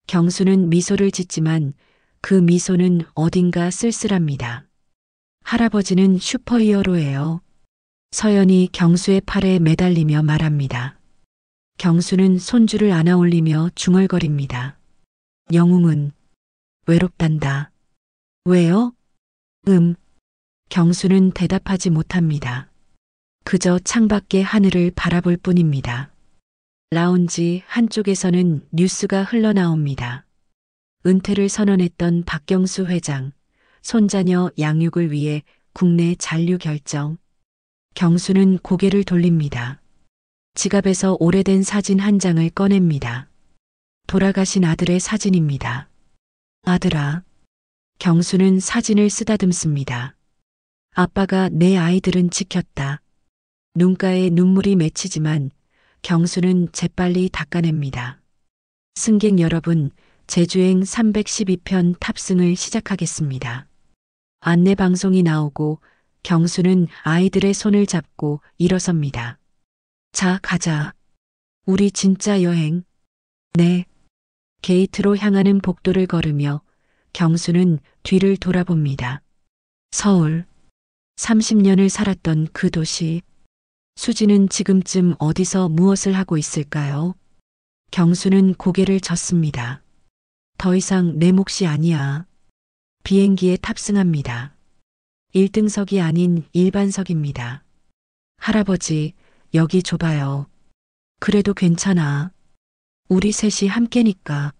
경수는 미소를 짓지만 그 미소는 어딘가 쓸쓸합니다. 할아버지는 슈퍼히어로예요. 서연이 경수의 팔에 매달리며 말합니다. 경수는 손주를 안아 올리며 중얼거립니다. 영웅은 외롭단다. 왜요? 경수는 대답하지 못합니다. 그저 창밖의 하늘을 바라볼 뿐입니다. 라운지 한쪽에서는 뉴스가 흘러나옵니다. 은퇴를 선언했던 박경수 회장, 손자녀 양육을 위해 국내 잔류 결정. 경수는 고개를 돌립니다. 지갑에서 오래된 사진 한 장을 꺼냅니다. 돌아가신 아들의 사진입니다. 아들아. 경수는 사진을 쓰다듬습니다. 아빠가 내 아이들은 지켰다. 눈가에 눈물이 맺히지만 경수는 재빨리 닦아냅니다. 승객 여러분, 제주행 312편 탑승을 시작하겠습니다. 안내 방송이 나오고 경수는 아이들의 손을 잡고 일어섭니다. 자, 가자. 우리 진짜 여행. 네. 게이트로 향하는 복도를 걸으며 경수는 뒤를 돌아봅니다. 서울. 30년을 살았던 그 도시. 수지는 지금쯤 어디서 무엇을 하고 있을까요? 경수는 고개를 젓습니다. 더 이상 내 몫이 아니야. 비행기에 탑승합니다. 1등석이 아닌 일반석입니다. 할아버지, 여기 좁아요. 그래도 괜찮아. 우리 셋이 함께니까.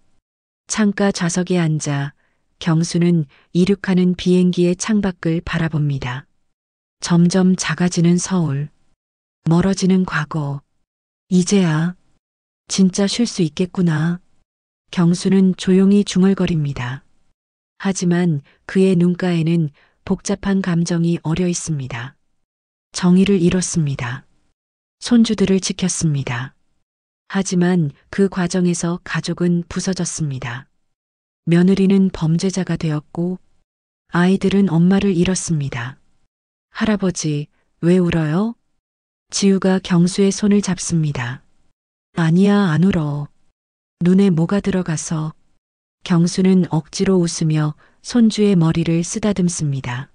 창가 좌석에 앉아 경수는 이륙하는 비행기의 창밖을 바라봅니다. 점점 작아지는 서울. 멀어지는 과거. 이제야 진짜 쉴 수 있겠구나. 경수는 조용히 중얼거립니다. 하지만 그의 눈가에는 복잡한 감정이 어려 있습니다. 정의를 잃었습니다. 손주들을 지켰습니다. 하지만 그 과정에서 가족은 부서졌습니다. 며느리는 범죄자가 되었고 아이들은 엄마를 잃었습니다. 할아버지, 왜 울어요? 지우가 경수의 손을 잡습니다. 아니야, 안 울어. 눈에 뭐가 들어가서. 경수는 억지로 웃으며 손주의 머리를 쓰다듬습니다.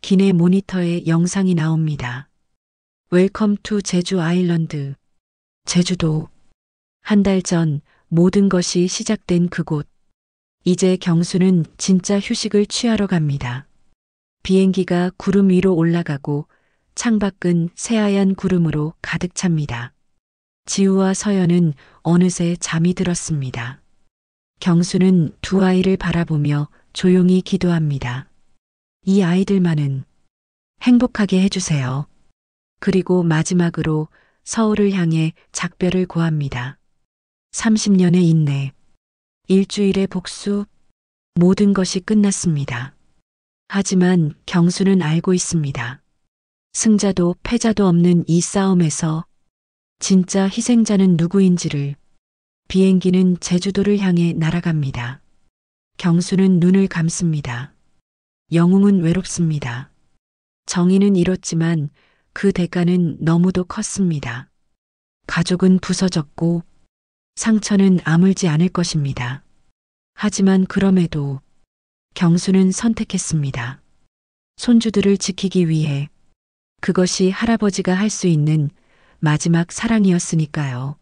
기내 모니터에 영상이 나옵니다. 웰컴 투 제주 아일랜드. 제주도. 한 달 전 모든 것이 시작된 그곳. 이제 경수는 진짜 휴식을 취하러 갑니다. 비행기가 구름 위로 올라가고 창밖은 새하얀 구름으로 가득 찹니다. 지우와 서연은 어느새 잠이 들었습니다. 경수는 두 아이를 바라보며 조용히 기도합니다. 이 아이들만은 행복하게 해주세요. 그리고 마지막으로 서울을 향해 작별을 고합니다. 30년의 인내, 일주일의 복수, 모든 것이 끝났습니다. 하지만 경수는 알고 있습니다. 승자도 패자도 없는 이 싸움에서 진짜 희생자는 누구인지를. 비행기는 제주도를 향해 날아갑니다. 경수는 눈을 감습니다. 영웅은 외롭습니다. 정의는 이뤘지만 그 대가는 너무도 컸습니다. 가족은 부서졌고 상처는 아물지 않을 것입니다. 하지만 그럼에도 경수는 선택했습니다. 손주들을 지키기 위해. 그것이 할아버지가 할 수 있는 마지막 사랑이었으니까요.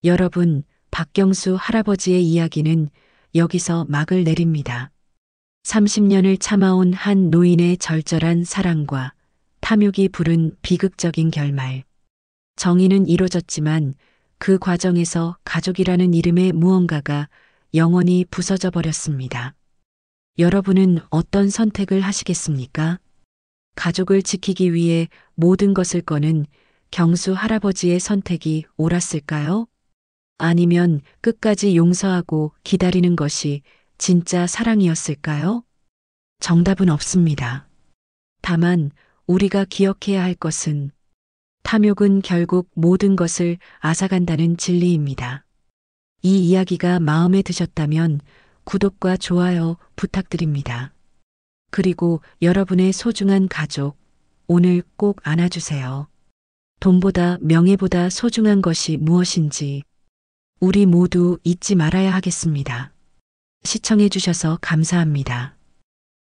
여러분, 박경수 할아버지의 이야기는 여기서 막을 내립니다. 30년을 참아온 한 노인의 절절한 사랑과 탐욕이 부른 비극적인 결말. 정의는 이루어졌지만 그 과정에서 가족이라는 이름의 무언가가 영원히 부서져 버렸습니다. 여러분은 어떤 선택을 하시겠습니까? 가족을 지키기 위해 모든 것을 거는 경수 할아버지의 선택이 옳았을까요? 아니면 끝까지 용서하고 기다리는 것이 진짜 사랑이었을까요? 정답은 없습니다. 다만 우리가 기억해야 할 것은 탐욕은 결국 모든 것을 앗아간다는 진리입니다. 이 이야기가 마음에 드셨다면 구독과 좋아요 부탁드립니다. 그리고 여러분의 소중한 가족, 오늘 꼭 안아주세요. 돈보다 명예보다 소중한 것이 무엇인지 우리 모두 잊지 말아야 하겠습니다. 시청해주셔서 감사합니다.